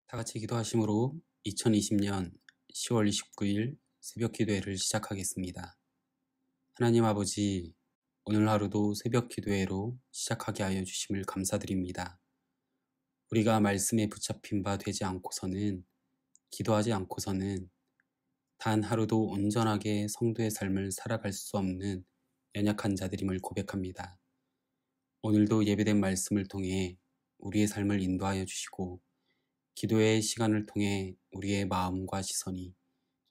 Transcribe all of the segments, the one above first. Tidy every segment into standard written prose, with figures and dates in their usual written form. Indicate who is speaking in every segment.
Speaker 1: 다 같이 기도하심으로 2020년 10월 29일 새벽 기도회를 시작하겠습니다. 하나님 아버지, 오늘 하루도 새벽 기도회로 시작하게 하여 주심을 감사드립니다. 우리가 말씀에 붙잡힌 바 되지 않고서는, 기도하지 않고서는 단 하루도 온전하게 성도의 삶을 살아갈 수 없는 연약한 자들임을 고백합니다. 오늘도 예배된 말씀을 통해 우리의 삶을 인도하여 주시고, 기도의 시간을 통해 우리의 마음과 시선이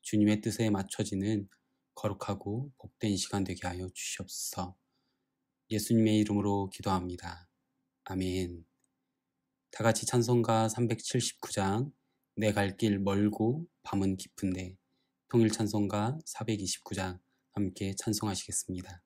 Speaker 1: 주님의 뜻에 맞춰지는 거룩하고 복된 시간 되게 하여 주시옵소서. 예수님의 이름으로 기도합니다. 아멘. 다 같이 찬송가 379장 내 갈 길 멀고 밤은 깊은데, 통일 찬송가 429장 함께 찬송하시겠습니다.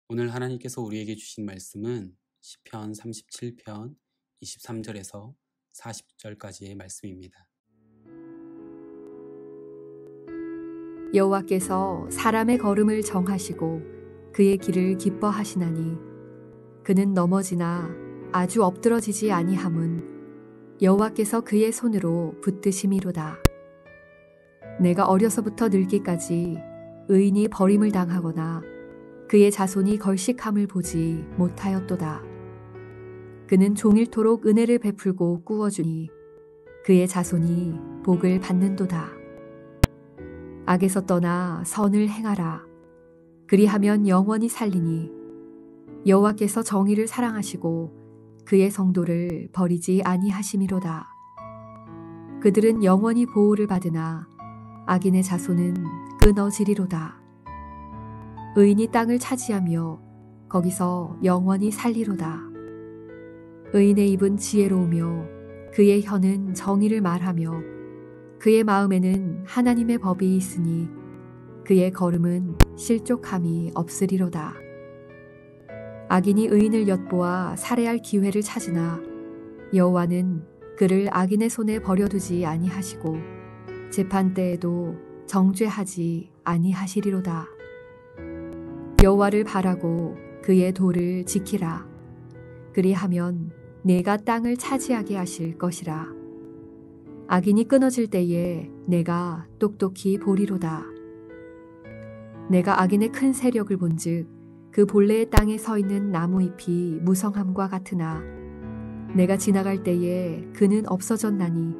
Speaker 1: 오늘 하나님께서 우리에게 주신 말씀은 시편 37편 23절에서 40절까지의 말씀입니다.
Speaker 2: 여호와께서 사람의 걸음을 정하시고 그의 길을 기뻐하시나니 그는 넘어지나 아주 엎드러지지 아니함은 여호와께서 그의 손으로 붙드심이로다. 내가 어려서부터 늙기까지 의인이 버림을 당하거나 그의 자손이 걸식함을 보지 못하였도다. 그는 종일토록 은혜를 베풀고 꾸어주니 그의 자손이 복을 받는도다. 악에서 떠나 선을 행하라. 그리하면 영원히 살리니 여호와께서 정의를 사랑하시고 그의 성도를 버리지 아니하심이로다. 그들은 영원히 보호를 받으나 악인의 자손은 끊어지리로다. 의인이 땅을 차지하며 거기서 영원히 살리로다. 의인의 입은 지혜로우며 그의 혀는 정의를 말하며 그의 마음에는 하나님의 법이 있으니 그의 걸음은 실족함이 없으리로다. 악인이 의인을 엿보아 살해할 기회를 찾으나 여호와는 그를 악인의 손에 버려두지 아니하시고 재판 때에도 정죄하지 아니하시리로다. 여호와를 바라고 그의 도를 지키라. 그리하면 내가 땅을 차지하게 하실 것이라. 악인이 끊어질 때에 내가 똑똑히 보리로다. 내가 악인의 큰 세력을 본즉 그 본래의 땅에 서 있는 나무잎이 무성함과 같으나 내가 지나갈 때에 그는 없어졌나니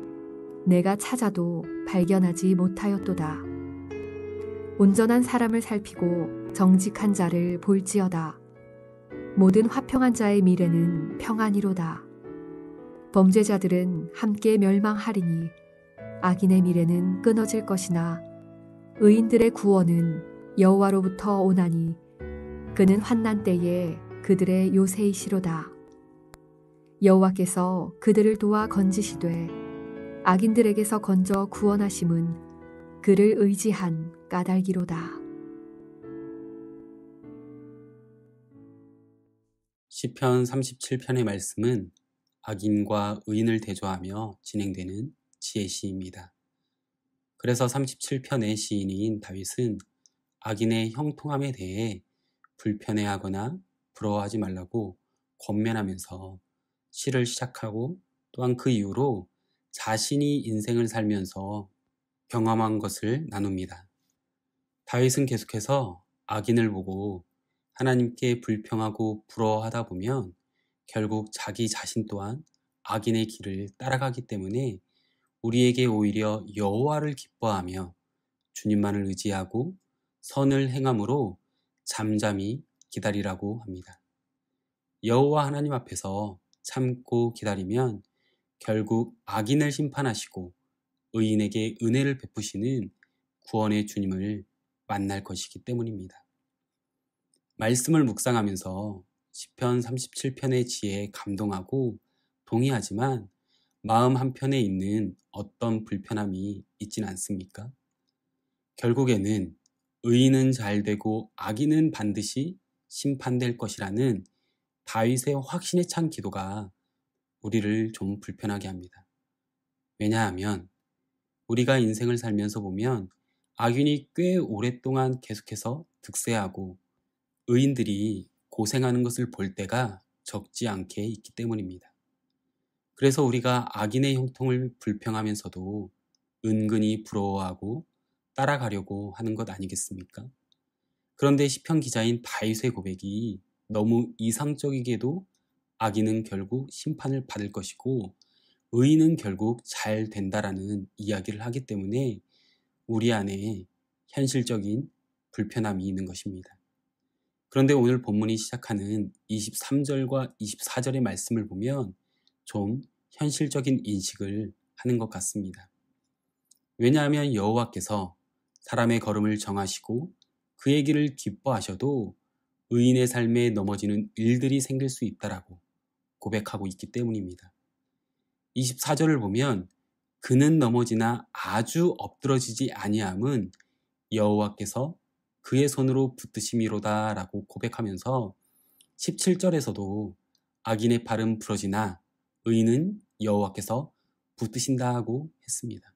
Speaker 2: 내가 찾아도 발견하지 못하였도다. 온전한 사람을 살피고 정직한 자를 볼지어다. 모든 화평한 자의 미래는 평안이로다. 범죄자들은 함께 멸망하리니 악인의 미래는 끊어질 것이나 의인들의 구원은 여호와로부터 오나니 그는 환난 때에 그들의 요새이시로다. 여호와께서 그들을 도와 건지시되 악인들에게서 건져 구원하심은 그를 의지한 까닭이로다.
Speaker 1: 시편 37편의 말씀은 악인과 의인을 대조하며 진행되는 지혜시입니다. 그래서 37편의 시인인 다윗은 악인의 형통함에 대해 불편해하거나 부러워하지 말라고 권면하면서 시를 시작하고 또한 그 이후로 자신이 인생을 살면서 경험한 것을 나눕니다. 다윗은 계속해서 악인을 보고 하나님께 불평하고 부러워하다 보면 결국 자기 자신 또한 악인의 길을 따라가기 때문에 우리에게 오히려 여호와를 기뻐하며 주님만을 의지하고 선을 행함으로 잠잠히 기다리라고 합니다. 여호와 하나님 앞에서 참고 기다리면 결국 악인을 심판하시고 의인에게 은혜를 베푸시는 구원의 주님을 만날 것이기 때문입니다. 말씀을 묵상하면서 시편 37편의 지혜에 감동하고 동의하지만 마음 한편에 있는 어떤 불편함이 있진 않습니까? 결국에는 의인은 잘되고 악인은 반드시 심판될 것이라는 다윗의 확신에 찬 기도가 우리를 좀 불편하게 합니다. 왜냐하면 우리가 인생을 살면서 보면 악인이 꽤 오랫동안 계속해서 득세하고 의인들이 고생하는 것을 볼 때가 적지 않게 있기 때문입니다. 그래서 우리가 악인의 형통을 불평하면서도 은근히 부러워하고 따라가려고 하는 것 아니겠습니까? 그런데 시편 기자인 다윗의 고백이 너무 이상적이게도 악인은 결국 심판을 받을 것이고 의인은 결국 잘 된다라는 이야기를 하기 때문에 우리 안에 현실적인 불편함이 있는 것입니다. 그런데 오늘 본문이 시작하는 23절과 24절의 말씀을 보면 좀 현실적인 인식을 하는 것 같습니다. 왜냐하면 여호와께서 사람의 걸음을 정하시고 그의 길을 기뻐하셔도 의인의 삶에 넘어지는 일들이 생길 수 있다라고 고백하고 있기 때문입니다. 24절을 보면 그는 넘어지나 아주 엎드러지지 아니함은 여호와께서 그의 손으로 붙드심이로다 라고 고백하면서 17절에서도 악인의 팔은 부러지나 의인은 여호와께서 붙드신다 고 했습니다.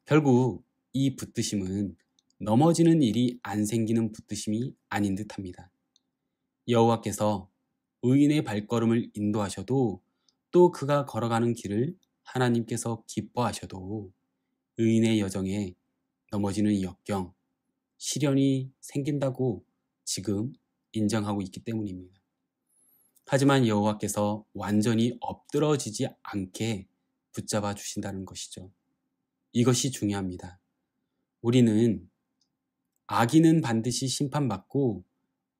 Speaker 1: 결국 이 붙드심은 넘어지는 일이 안 생기는 붙드심이 아닌 듯합니다. 여호와께서 의인의 발걸음을 인도하셔도 또 그가 걸어가는 길을 하나님께서 기뻐하셔도 의인의 여정에 넘어지는 역경, 시련이 생긴다고 지금 인정하고 있기 때문입니다. 하지만 여호와께서 완전히 엎드러지지 않게 붙잡아 주신다는 것이죠. 이것이 중요합니다. 우리는 악인은 반드시 심판받고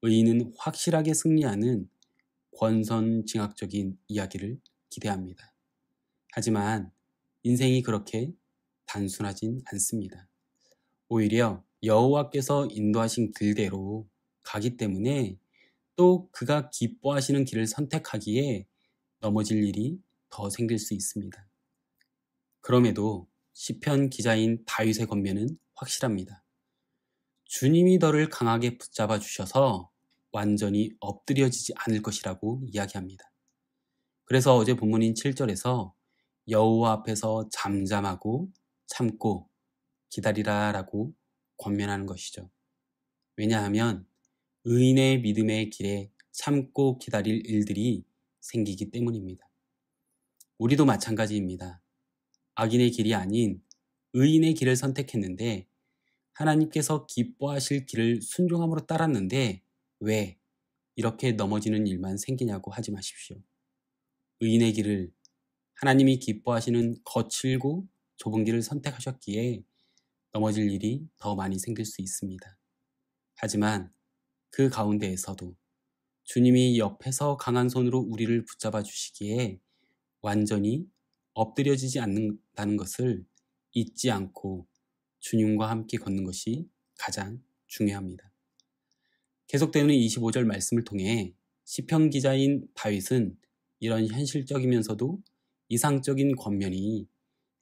Speaker 1: 의인은 확실하게 승리하는 권선징악적인 이야기를 기대합니다. 하지만 인생이 그렇게 단순하진 않습니다. 오히려 여호와께서 인도하신 길대로 가기 때문에 또 그가 기뻐하시는 길을 선택하기에 넘어질 일이 더 생길 수 있습니다. 그럼에도 시편 기자인 다윗의 권면은 확실합니다. 주님이 너를 강하게 붙잡아 주셔서 완전히 엎드려지지 않을 것이라고 이야기합니다. 그래서 어제 본문인 7절에서 여호와 앞에서 잠잠하고 참고 기다리라 라고 권면하는 것이죠. 왜냐하면 의인의 믿음의 길에 참고 기다릴 일들이 생기기 때문입니다. 우리도 마찬가지입니다. 악인의 길이 아닌 의인의 길을 선택했는데 하나님께서 기뻐하실 길을 순종함으로 따랐는데 왜 이렇게 넘어지는 일만 생기냐고 하지 마십시오. 의인의 길을 하나님이 기뻐하시는 거칠고 좁은 길을 선택하셨기에 넘어질 일이 더 많이 생길 수 있습니다. 하지만 그 가운데에서도 주님이 옆에서 강한 손으로 우리를 붙잡아 주시기에 완전히 엎드려지지 않는다는 것을 잊지 않고 주님과 함께 걷는 것이 가장 중요합니다. 계속되는 25절 말씀을 통해 시편 기자인 다윗은 이런 현실적이면서도 이상적인 권면이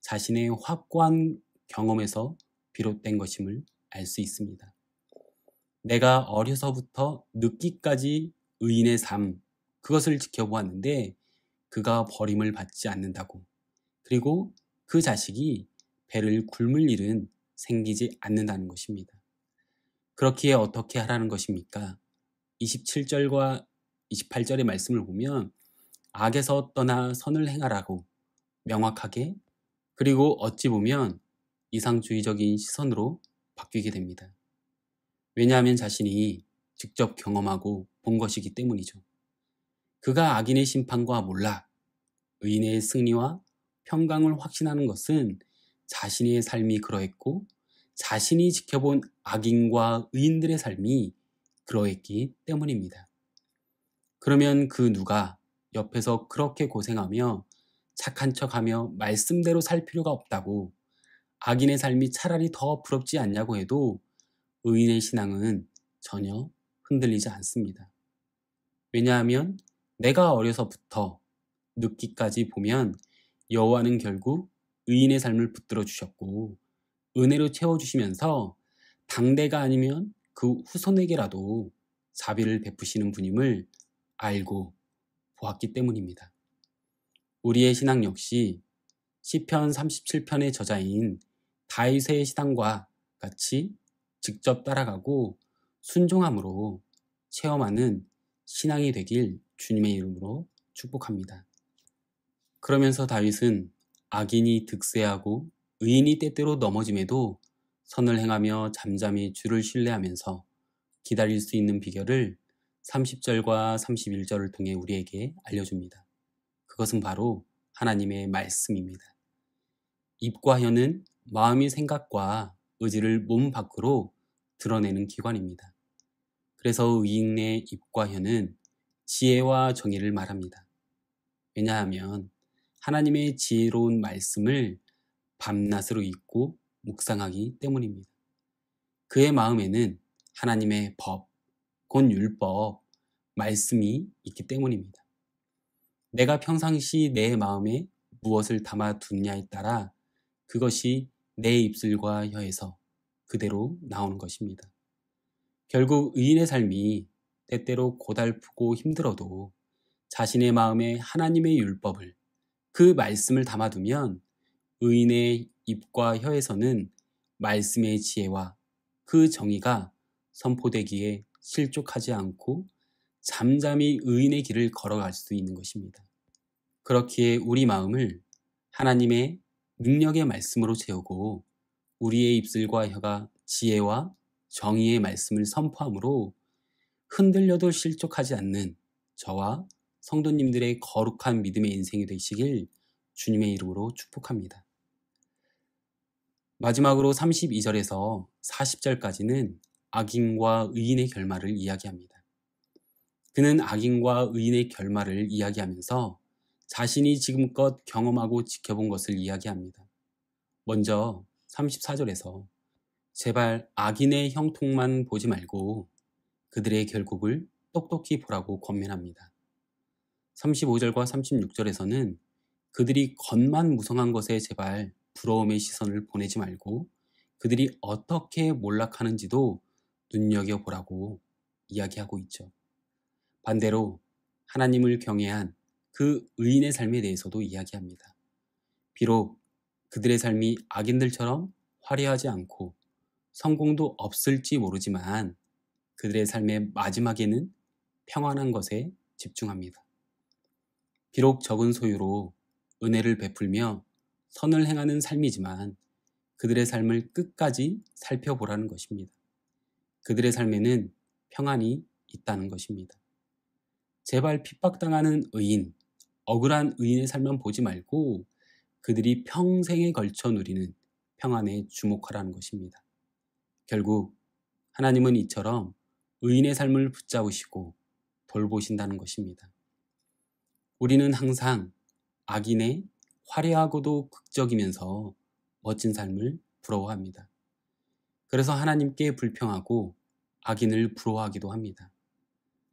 Speaker 1: 자신의 확고한 경험에서 비롯된 것임을 알 수 있습니다. 내가 어려서부터 늙기까지 의인의 삶, 그것을 지켜보았는데 그가 버림을 받지 않는다고. 그리고 그 자식이 배를 굶을 일은 생기지 않는다는 것입니다. 그렇기에 어떻게 하라는 것입니까? 27절과 28절의 말씀을 보면 악에서 떠나 선을 행하라고 명확하게, 그리고 어찌 보면 이상주의적인 시선으로 바뀌게 됩니다. 왜냐하면 자신이 직접 경험하고 본 것이기 때문이죠. 그가 악인의 심판과 몰락, 의인의 승리와 평강을 확신하는 것은 자신의 삶이 그러했고 자신이 지켜본 악인과 의인들의 삶이 그러했기 때문입니다. 그러면 그 누가 옆에서 그렇게 고생하며 착한 척하며 말씀대로 살 필요가 없다고, 악인의 삶이 차라리 더 부럽지 않냐고 해도 의인의 신앙은 전혀 흔들리지 않습니다. 왜냐하면 내가 어려서부터 늙기까지 보면 여호와는 결국 의인의 삶을 붙들어 주셨고 은혜로 채워주시면서 당대가 아니면 그 후손에게라도 자비를 베푸시는 분임을 알고 보았기 때문입니다. 우리의 신앙 역시 시편 37편의 저자인 다윗의 신앙과 같이 직접 따라가고 순종함으로 체험하는 신앙이 되길 주님의 이름으로 축복합니다. 그러면서 다윗은 악인이 득세하고 의인이 때때로 넘어짐에도 선을 행하며 잠잠히 주를 신뢰하면서 기다릴 수 있는 비결을 30절과 31절을 통해 우리에게 알려줍니다. 그것은 바로 하나님의 말씀입니다. 입과 혀는 마음의 생각과 의지를 몸 밖으로 드러내는 기관입니다. 그래서 의인의 입과 혀는 지혜와 정의를 말합니다. 왜냐하면 하나님의 지혜로운 말씀을 밤낮으로 읽고 묵상하기 때문입니다. 그의 마음에는 하나님의 법, 곧 율법, 말씀이 있기 때문입니다. 내가 평상시 내 마음에 무엇을 담아두느냐에 따라 그것이 내 입술과 혀에서 그대로 나오는 것입니다. 결국 의인의 삶이 때때로 고달프고 힘들어도 자신의 마음에 하나님의 율법을, 그 말씀을 담아두면 의인의 입과 혀에서는 말씀의 지혜와 그 정의가 선포되기에 실족하지 않고 잠잠히 의인의 길을 걸어갈 수 있는 것입니다. 그렇기에 우리 마음을 하나님의 능력의 말씀으로 채우고 우리의 입술과 혀가 지혜와 정의의 말씀을 선포함으로 흔들려도 실족하지 않는 저와 성도님들의 거룩한 믿음의 인생이 되시길 주님의 이름으로 축복합니다. 마지막으로 32절에서 40절까지는 악인과 의인의 결말을 이야기합니다. 그는 악인과 의인의 결말을 이야기하면서 자신이 지금껏 경험하고 지켜본 것을 이야기합니다. 먼저 34절에서 제발 악인의 형통만 보지 말고 그들의 결국을 똑똑히 보라고 권면합니다. 35절과 36절에서는 그들이 겉만 무성한 것에 제발 부러움의 시선을 보내지 말고 그들이 어떻게 몰락하는지도 눈여겨보라고 이야기하고 있죠. 반대로 하나님을 경외한 그 의인의 삶에 대해서도 이야기합니다. 비록 그들의 삶이 악인들처럼 화려하지 않고 성공도 없을지 모르지만 그들의 삶의 마지막에는 평안한 것에 집중합니다. 비록 적은 소유로 은혜를 베풀며 선을 행하는 삶이지만 그들의 삶을 끝까지 살펴보라는 것입니다. 그들의 삶에는 평안이 있다는 것입니다. 제발 핍박당하는 의인, 억울한 의인의 삶만 보지 말고 그들이 평생에 걸쳐 누리는 평안에 주목하라는 것입니다. 결국 하나님은 이처럼 의인의 삶을 붙잡으시고 돌보신다는 것입니다. 우리는 항상 악인의 화려하고도 극적이면서 멋진 삶을 부러워합니다. 그래서 하나님께 불평하고 악인을 부러워하기도 합니다.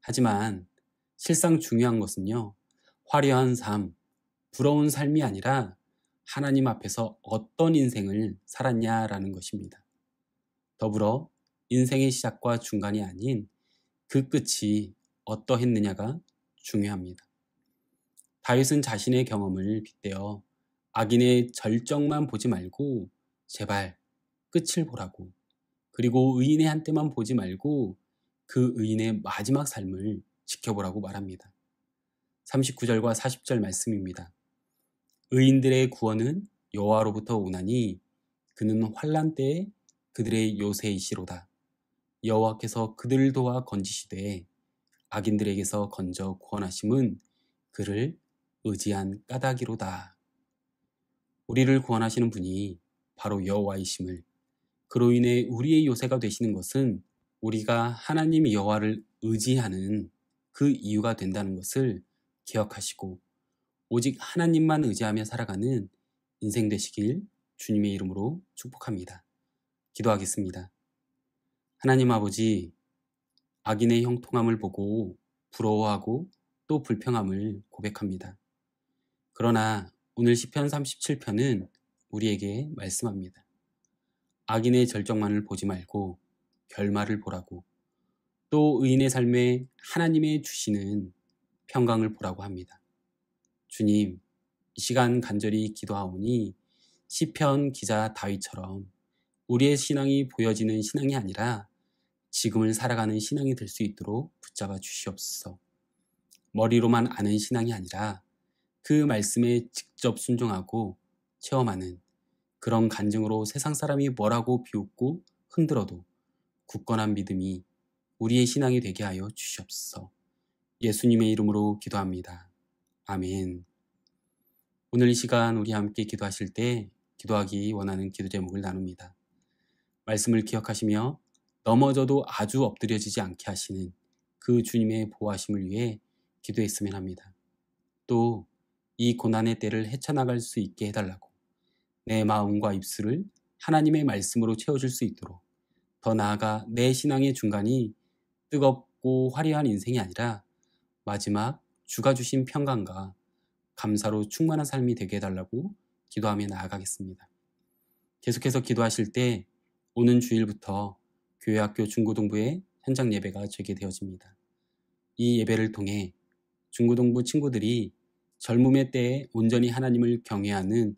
Speaker 1: 하지만 실상 중요한 것은요, 화려한 삶, 부러운 삶이 아니라 하나님 앞에서 어떤 인생을 살았냐라는 것입니다. 더불어 인생의 시작과 중간이 아닌 그 끝이 어떠했느냐가 중요합니다. 다윗은 자신의 경험을 빗대어 악인의 절정만 보지 말고 제발 끝을 보라고, 그리고 의인의 한때만 보지 말고 그 의인의 마지막 삶을 지켜보라고 말합니다. 39절과 40절 말씀입니다. 의인들의 구원은 여호와로부터 오나니 그는 환난 때에 그들의 요새이시로다. 여호와께서 그들을 도와 건지시되 악인들에게서 건져 구원하심은 그를 의지한 까닭이로다. 우리를 구원하시는 분이 바로 여호와이심을, 그로 인해 우리의 요새가 되시는 것은 우리가 하나님 여호와를 의지하는 그 이유가 된다는 것을 기억하시고 오직 하나님만 의지하며 살아가는 인생 되시길 주님의 이름으로 축복합니다. 기도하겠습니다. 하나님 아버지, 악인의 형통함을 보고 부러워하고 또 불평함을 고백합니다. 그러나 오늘 시편 37편은 우리에게 말씀합니다. 악인의 절정만을 보지 말고 결말을 보라고, 또 의인의 삶에 하나님의 주시는 평강을 보라고 합니다. 주님, 이 시간 간절히 기도하오니 시편 기자 다윗처럼 우리의 신앙이 보여지는 신앙이 아니라 지금을 살아가는 신앙이 될 수 있도록 붙잡아 주시옵소서. 머리로만 아는 신앙이 아니라 그 말씀에 직접 순종하고 체험하는 그런 간증으로 세상 사람이 뭐라고 비웃고 흔들어도 굳건한 믿음이 우리의 신앙이 되게 하여 주시옵소서. 예수님의 이름으로 기도합니다. 아멘. 오늘 이 시간 우리 함께 기도하실 때 기도하기 원하는 기도 제목을 나눕니다. 말씀을 기억하시며 넘어져도 아주 엎드려지지 않게 하시는 그 주님의 보호하심을 위해 기도했으면 합니다. 또 이 고난의 때를 헤쳐나갈 수 있게 해달라고, 내 마음과 입술을 하나님의 말씀으로 채워줄 수 있도록, 더 나아가 내 신앙의 중간이 뜨겁고 화려한 인생이 아니라 마지막 주가 주신 평강과 감사로 충만한 삶이 되게 해달라고 기도하며 나아가겠습니다. 계속해서 기도하실 때 오는 주일부터 교회학교 중고등부의 현장 예배가 재개되어집니다. 이 예배를 통해 중고등부 친구들이 젊음의 때에 온전히 하나님을 경외하는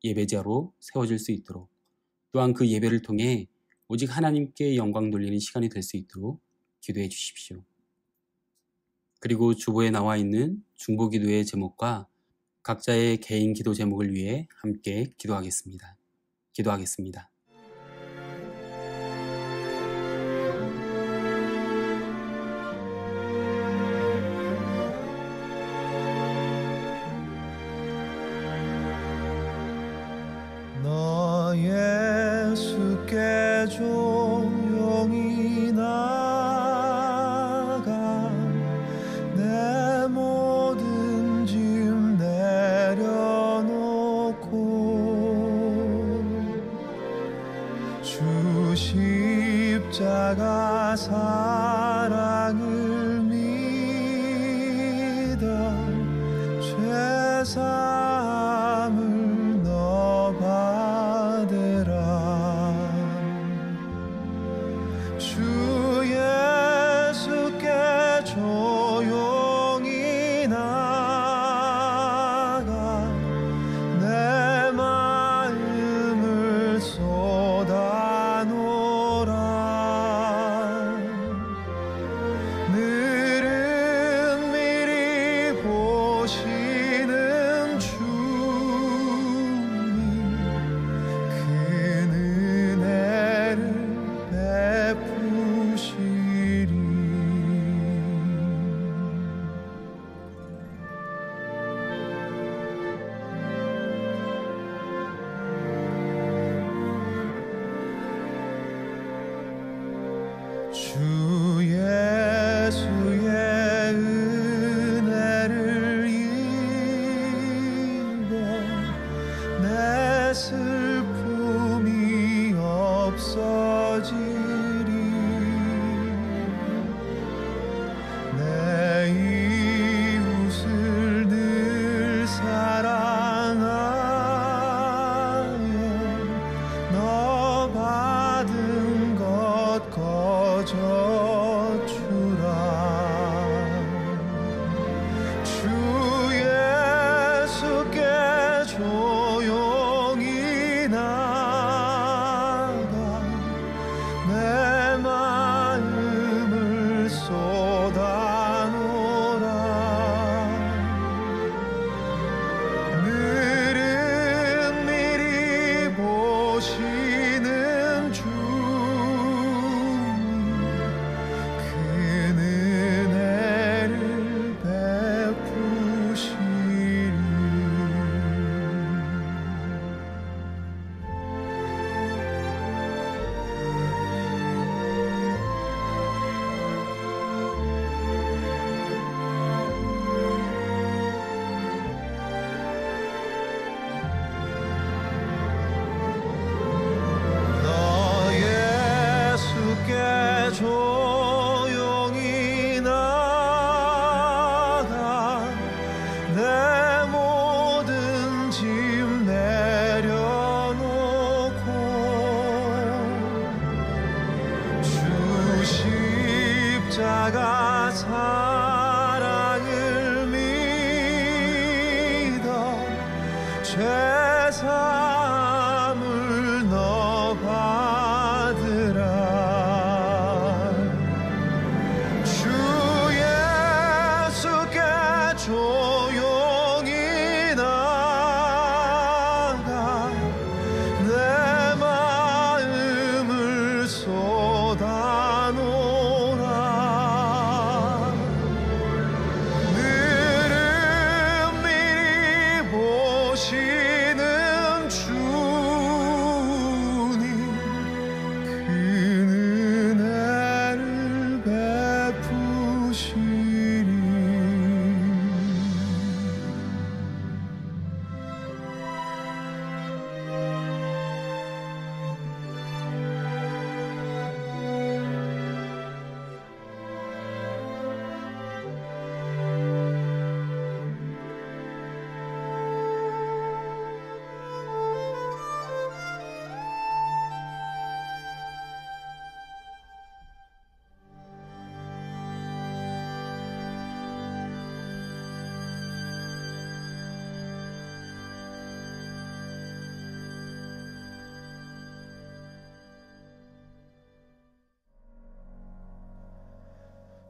Speaker 1: 예배자로 세워질 수 있도록, 또한 그 예배를 통해 오직 하나님께 영광 돌리는 시간이 될 수 있도록 기도해 주십시오. 그리고 주보에 나와 있는 중보기도의 제목과 각자의 개인 기도 제목을 위해 함께 기도하겠습니다. 기도하겠습니다.
Speaker 3: 너 예수께 조용히 나가 내 모든 짐 내려놓고 사랑을 믿어 죄사함을 너 받으라. 주 예수께 조용히 나가 내 마음을 쏟아놓으라. 늘은 미리 보시는 주님 그 은혜를 베푸시리.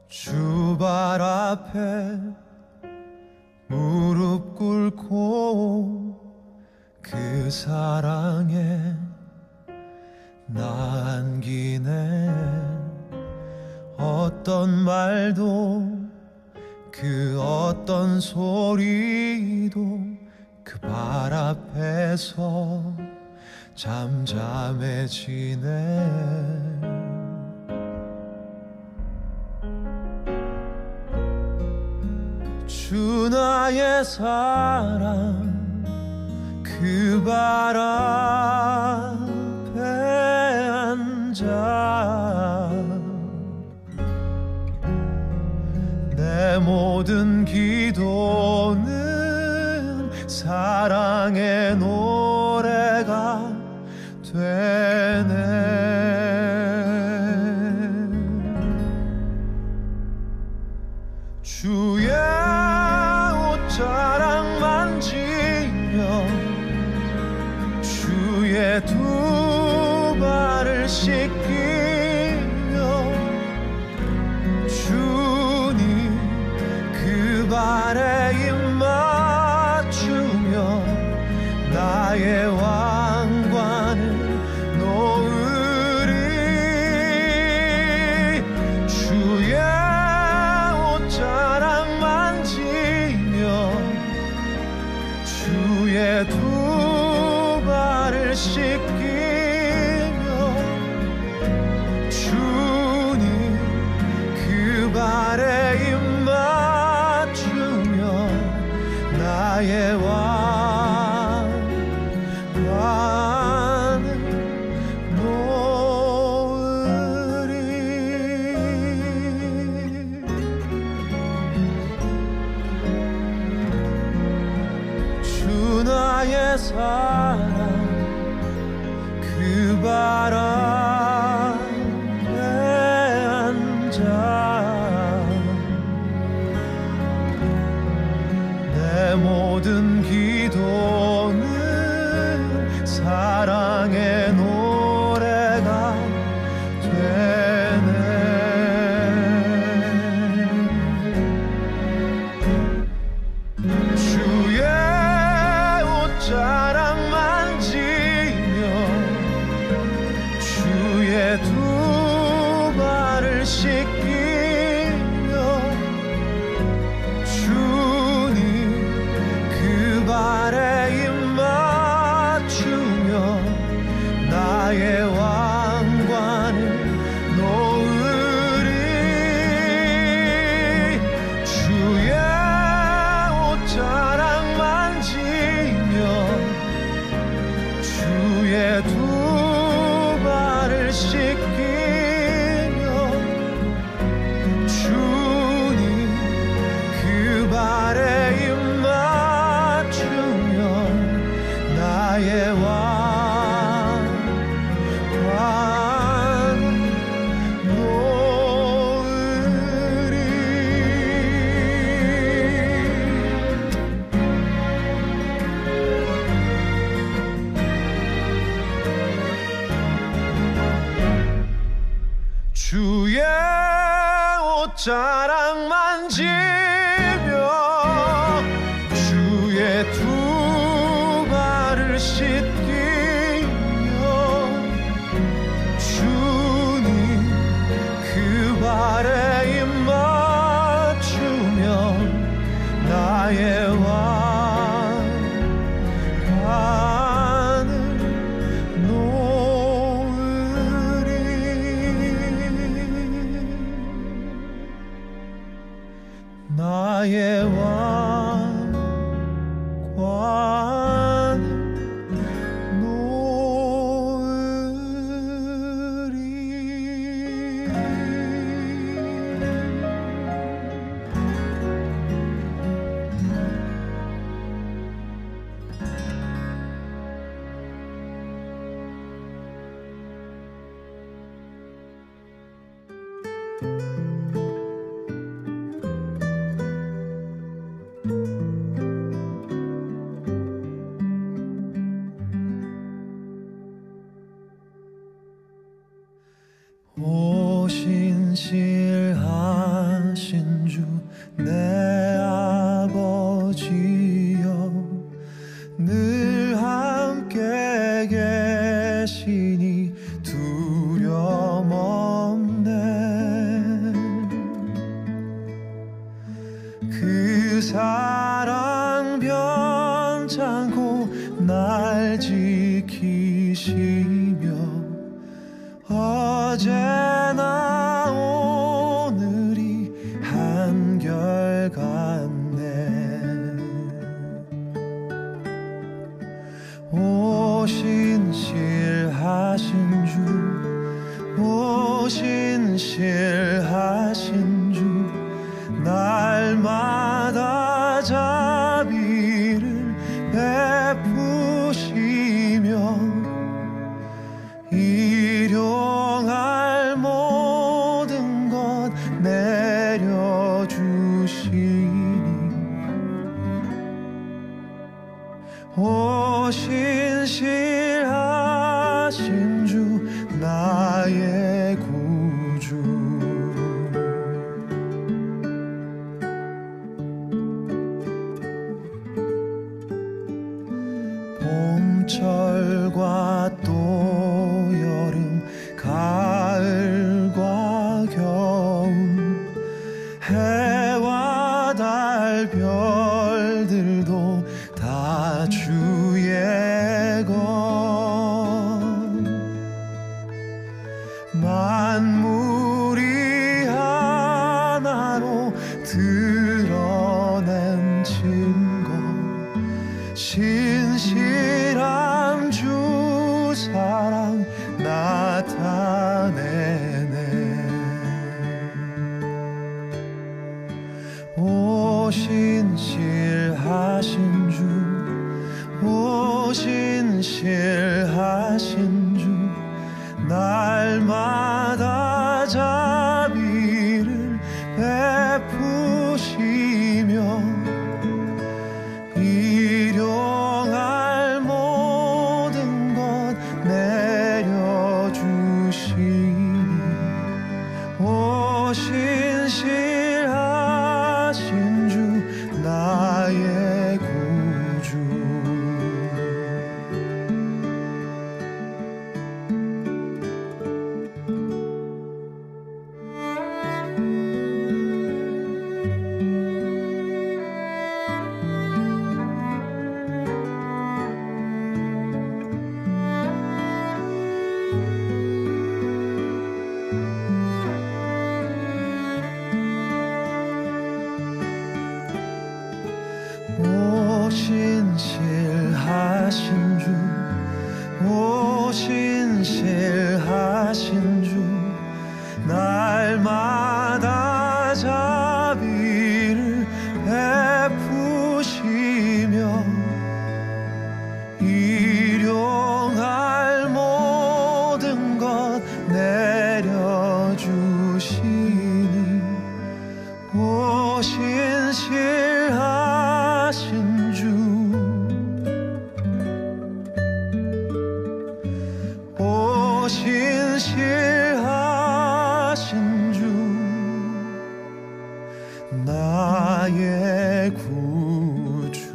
Speaker 3: 주 발 앞에 무릎 꿇고 그 사랑에 나 안기네. 어떤 말도 그 어떤 소리도 그 발 앞에서 잠잠해지네. 주 나의 사랑 그 발 앞에 앉아 내 모든 기도는 사랑의 노래가 되네. 주의 옷자락 만지며 주의 두 발을 씻기며 주님 그 발에 입 맞추며 나의 왕관을 놓으리. 주의 옷자락 만지며 주의 두 발을 씻기며 주님 그 발에 입 맞추며 나의 왕관을 놓으리. 주 나의 사랑 그 발 앞에 앉아 내 모든 기도는 사랑의 노래가 되네. 주의 옷자락 만지며 주의 두 발을 씻기며 주님 그 자랑만 지며 주의 두 발을 씻기며 주님 그 발에 입 맞추며 나의 왕관을 놓으리. 나의 왕관을 놓으리. 오신실하신 주 내 아버지여 늘 함께 계시니 두려움 없네. 그 사랑 변찮고 날 지키시며 어제나 오늘이 한결같네. 오신실하신 주 오신실하신 주 날마다 자비를 베푸시며 일용할 모든 것 내려주시니 오신실하신 주 나의 구주. 봄철과 또 여름 가을과 겨울 해와 달 별들도 다 주의 것. 만물이 하나로 드러낸 증거 신실한 주 사랑 나타내네. 오신실하신 주 오신실하신 주 날마다 자비를 베푸시며 일용할 모든 것 내려주시니 오신실하신 주 나의 구주. 오신실하신 주 오신실하신 주 날마다 자비를 베푸시며 일용할 모든 것 내려주시니 오신실하신 주 오신실하신 주 나의 구주.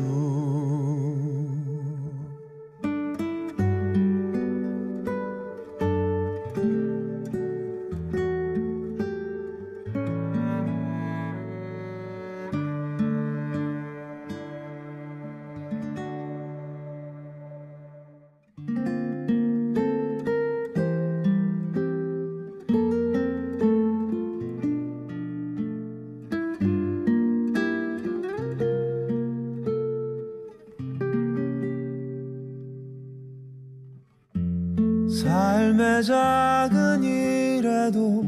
Speaker 3: 삶의 작은 일에도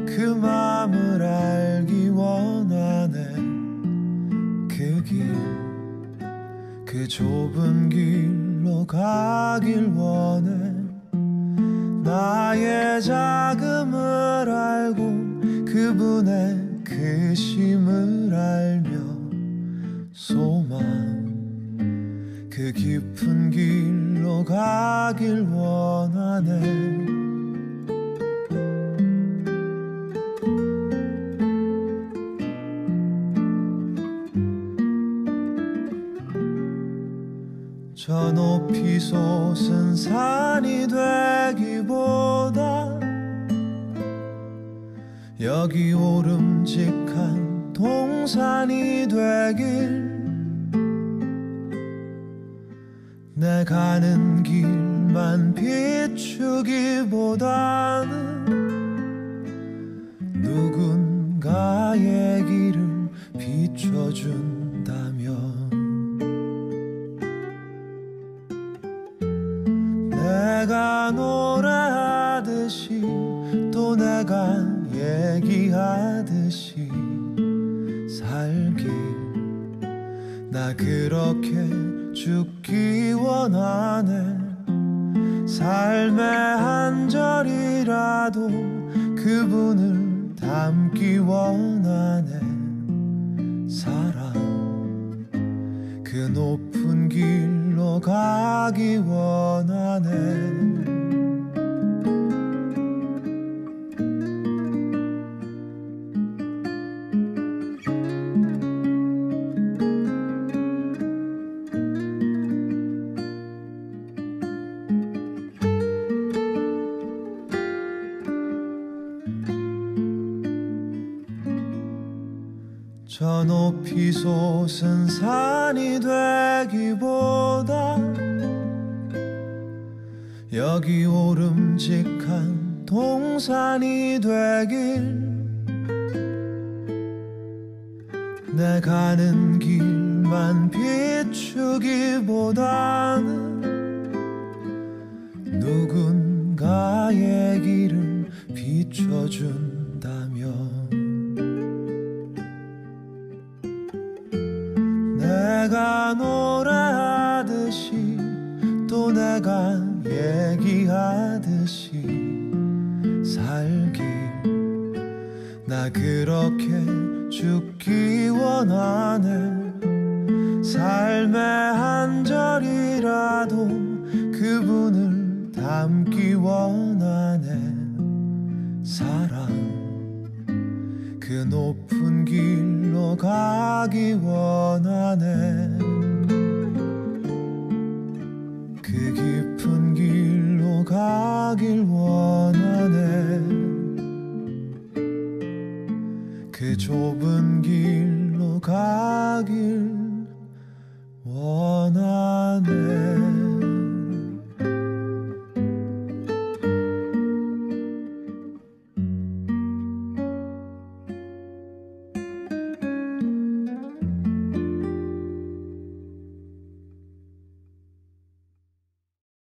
Speaker 3: 그 맘을 알기 원하네. 그 길, 그 좁은 길로 가길 원해. 나의 자금을 알고 그분의 크심을 알며 소망 그 깊은 길로 가길 원하네. 저 높이 솟은 산이 되기보다 여기 오름직한 동산이 되길. 내 가는 길만 비추기보다는 누군가의 길을 비춰준다면 내가 노래하듯이 또 내가 얘기하듯이 살길. 나 그렇게 죽기 원하네. 삶의 한 절이라도 그분을 담기 원하네. 사랑 그 높은 길로 가기 원하네. 저 높이 솟은 산이 되기보다 여기 오름직한 동산이 되길. 내 가는 길만 비추기보다는 누군가의 길을 비춰준다면 내가 노래하듯이 또 내가 얘기하듯이 살길. 나 그렇게 죽기 원하네. 삶의 한 절이라도 그분을 담기 원하네. 사랑 그 높은 길로 가기 원하네. 그 깊은 길로 가길 원하네. 그 좁은 길로 가길